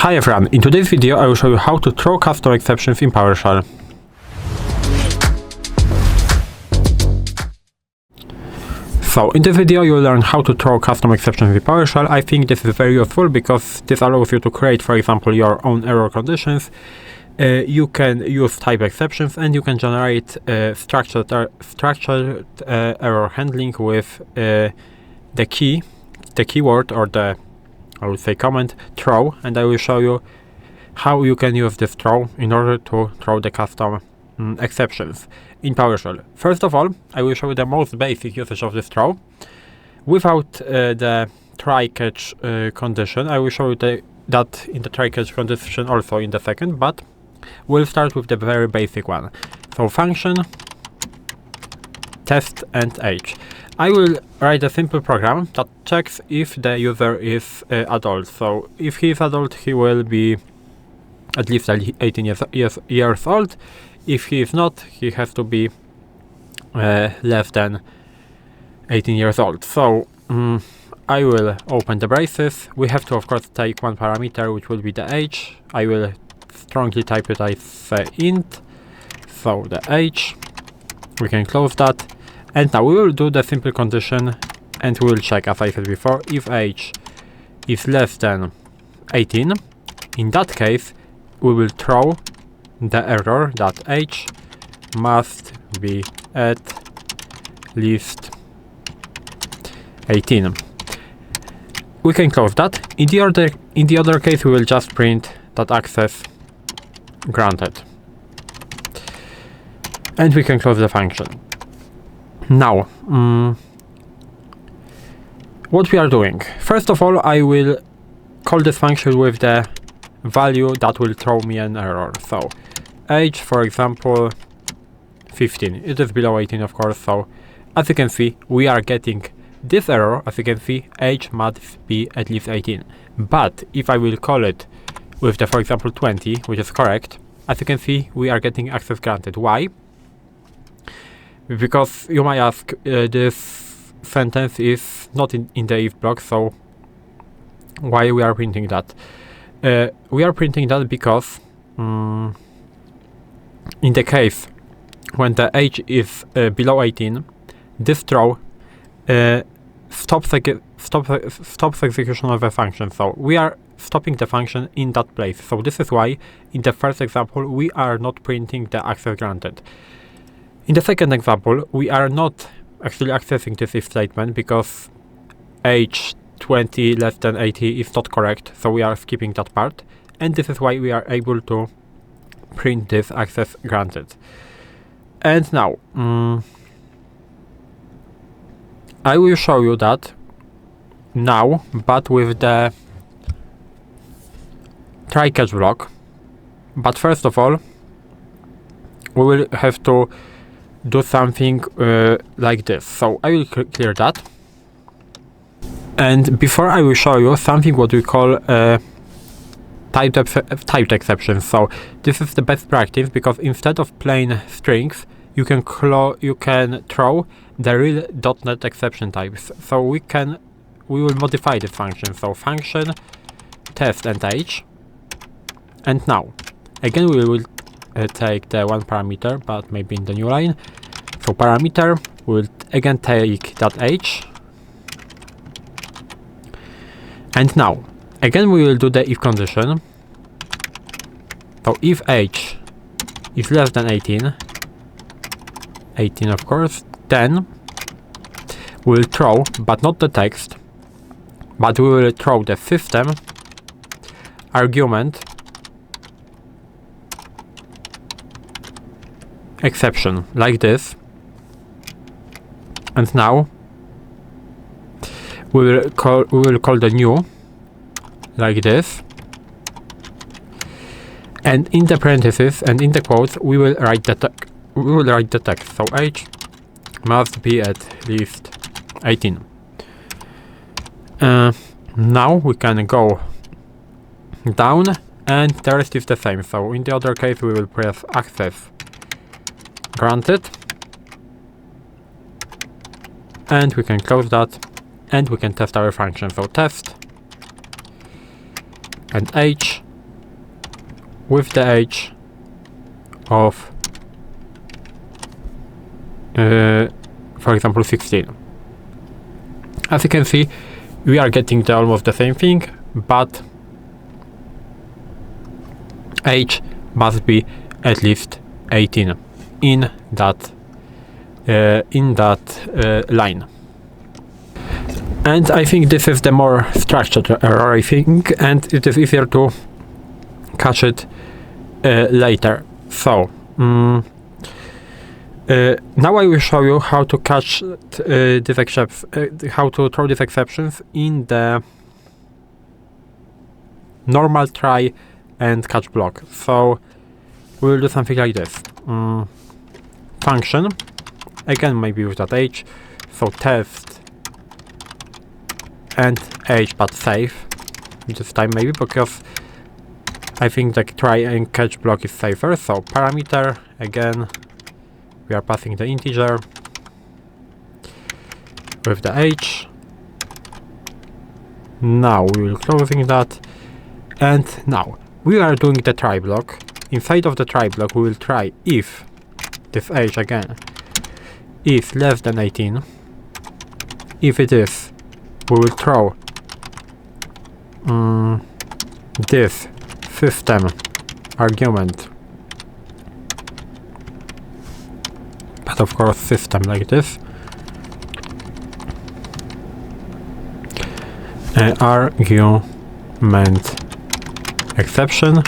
Hi everyone, in today's video I will show you how to throw custom exceptions in PowerShell. So in this video you will learn how to throw custom exceptions in PowerShell. I think this is very useful because this allows you to create, for example, your own error conditions. You can use type exceptions and you can generate structured error handling with the keyword or the, I would say, command throw, and I will show you how you can use this throw in order to throw the custom exceptions in PowerShell. First of all, I will show you the most basic usage of this throw without the try-catch condition. I will show you that in the try-catch condition also in the second, but we'll start with the very basic one. So function, test, and age. I will write a simple program that checks if the user is adult. So if he is adult, he will be at least 18 years old. If he is not, he has to be less than 18 years old. So I will open the braces. We have to, of course, take one parameter, which will be the age. I will strongly type it as int. So the age. We can close that. And now we will do the simple condition and we will check, as I said before, if age is less than 18. In that case, we will throw the error that age must be at least 18. We can close that. In the other case, we will just print that access granted. And we can close the function. Now, what we are doing. First of all, I will call this function with the value that will throw me an error. So, age, for example, 15. It is below 18, of course. So, as you can see, we are getting this error. As you can see, age must be at least 18. But if I will call it with the, for example, 20, which is correct, as you can see, we are getting access granted. Why? Because you might ask, this sentence is not in the if block, so why we are printing that? We are printing that because in the case when the age is below 18, this throw stops execution of a function. So we are stopping the function in that place. So this is why in the first example we are not printing the access granted. In the second example, we are not actually accessing this if statement because age 20 less than 80 is not correct, so we are skipping that part, and this is why we are able to print this access granted. And now, I will show you that now, but with the try-catch block. But first of all, we will have to do something like this. So I will clear that, and before I will show you something what we call typed exceptions. So this is the best practice because instead of plain strings you can throw the real .NET exception types. So we will modify this function. So function, test, and age. And now again we will take the one parameter, but maybe in the new line. So parameter will again take that age. And now again we will do the if condition. So if age is less than 18 of course, then we'll throw, but not the text, but we will throw the system argument exception like this. And now we will call the new like this, and in the parentheses and in the quotes we will write the text. So age must be at least 18. Now we can go down and the rest is the same. So in the other case we will press access granted, and we can close that, and we can test our function. So test and age with the age of for example 16. As you can see, we are getting almost the same thing, but age must be at least 18 in that line. And I think this is the more structured error, I think, and it is easier to catch it later. So now I will show you how to catch this how to throw these exceptions in the normal try and catch block. So we will do something like this. Function, again maybe with that age, so test and age, but save this time maybe, because I think the try and catch block is safer. So parameter, again we are passing the integer with the age. Now we will closing that, and now we are doing the try block. Inside of the try block we will try if this age again is less than 18. If it is, we will throw this system argument, but of course system like this, argument exception,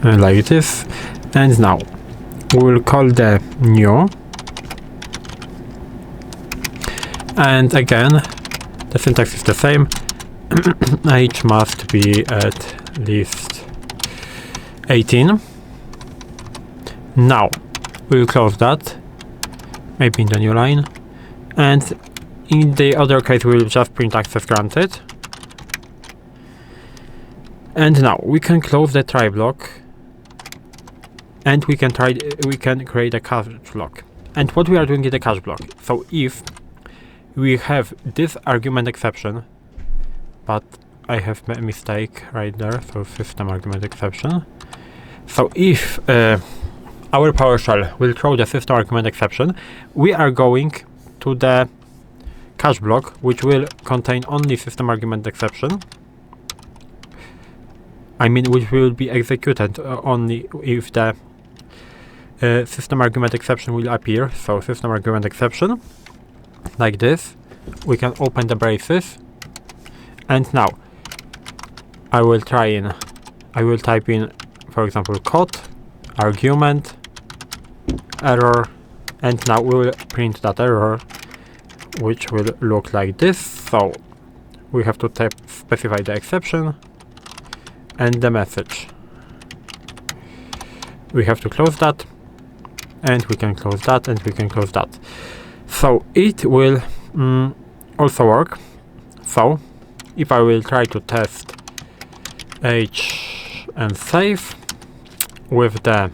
like this. And now we will call the new, and again the syntax is the same. Age must be at least 18. Now we will close that, maybe in the new line, and in the other case we will just print access granted. And now we can close the try block, and we can create a catch block. And what we are doing in the catch block, so if we have this argument exception, but I have a mistake right there, so system argument exception. So if our PowerShell will throw the system argument exception, we are going to the catch block, which will contain only system argument exception. I mean, which will be executed only if the system argument exception will appear. So system argument exception, like this. We can open the braces, and now I will type in, for example, code argument error, and now we will print that error, which will look like this. So we have to specify the exception and the message. We have to close that, and we can close that, and we can close that. So it will also work. So if I will try to test age and save with the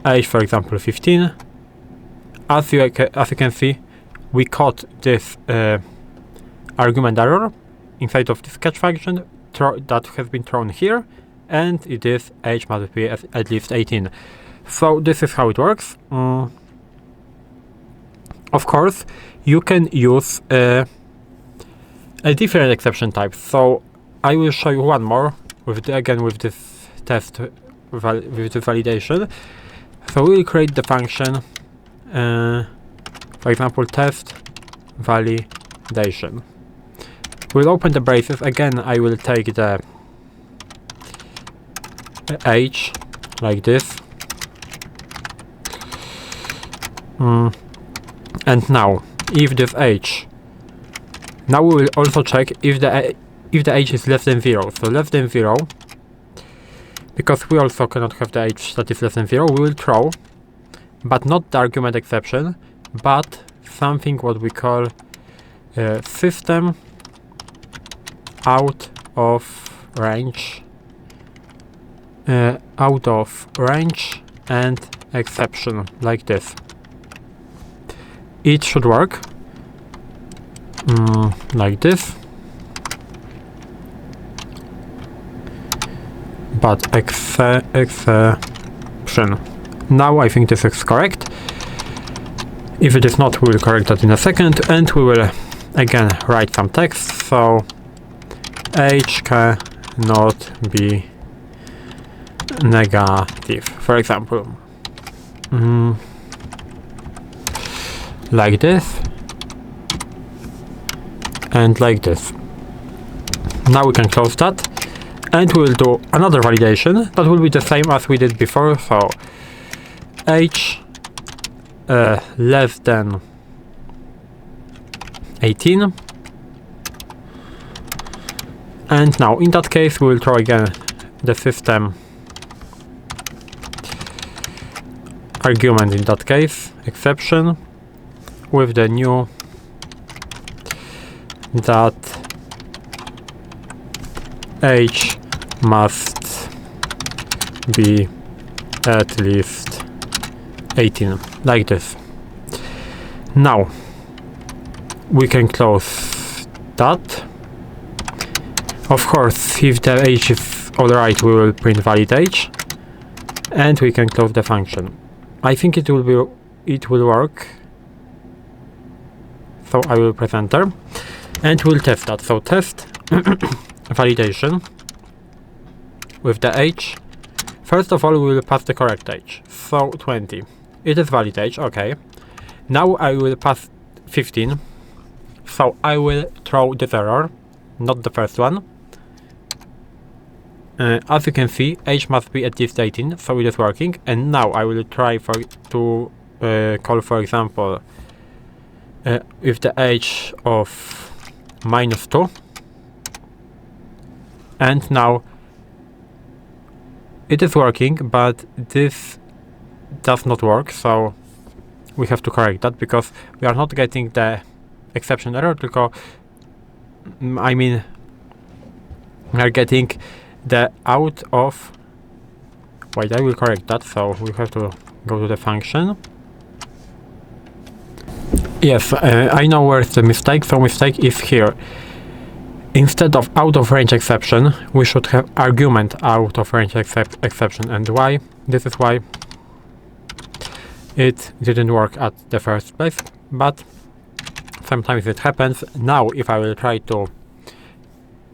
age, for example 15, as you can see, we caught this argument error inside of this catch function that has been thrown here, and it is age must be at least 18. So this is how it works. Of course, you can use a different exception type. So I will show you one more with this test with the validation. So we will create the function, for example, test validation. We'll open the braces. Again, I will take the age like this. And now, if this age, now we will also check if the age is less than 0. So less than 0, because we also cannot have the age that is less than 0, we will throw, but not the argument exception, but something what we call system out of range and exception, like this. It should work. like this, but exception. Now I think this is correct. If it is not, we will correct that in a second, and we will again write some text. So age cannot be negative, for example, like this and like this. Now we can close that, and we will do another validation that will be the same as we did before. So age less than 18, and now in that case we will throw again the system argument, in that case exception, with the new that age must be at least 18, like this. Now we can close that. Of course, if the age is alright, we will print valid age, and we can close the function. I think it will work. So I will press enter, and we'll test that. So test validation with the age. First of all, we will pass the correct age. So 20. It is valid age, okay. Now I will pass 15. So I will throw this error, not the first one. As you can see, age must be at least 18, so it is working. And now I will try to call, for example, with the age of -2. And now it is working, but this does not work, so we have to correct that, because we are not getting the exception error, I mean, we are getting the out of. Wait, I will correct that. So we have to go to the function. Yes, I know where's the mistake. So mistake is here. Instead of out of range exception, we should have argument out of range exception. And why? This is why it didn't work at the first place, but sometimes it happens. Now if I will try to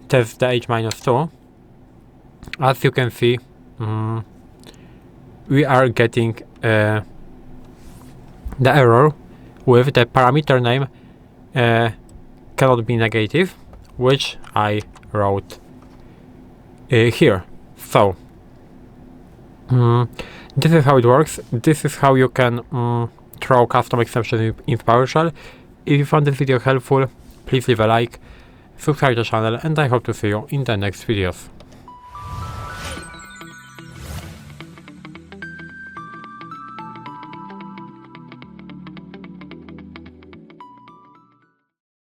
test the age -2, as you can see, we are getting the error with the parameter name cannot be negative, which I wrote here. So this is how it works. This is how you can throw custom exceptions in PowerShell. If you found this video helpful, please leave a like, subscribe to the channel, and I hope to see you in the next videos.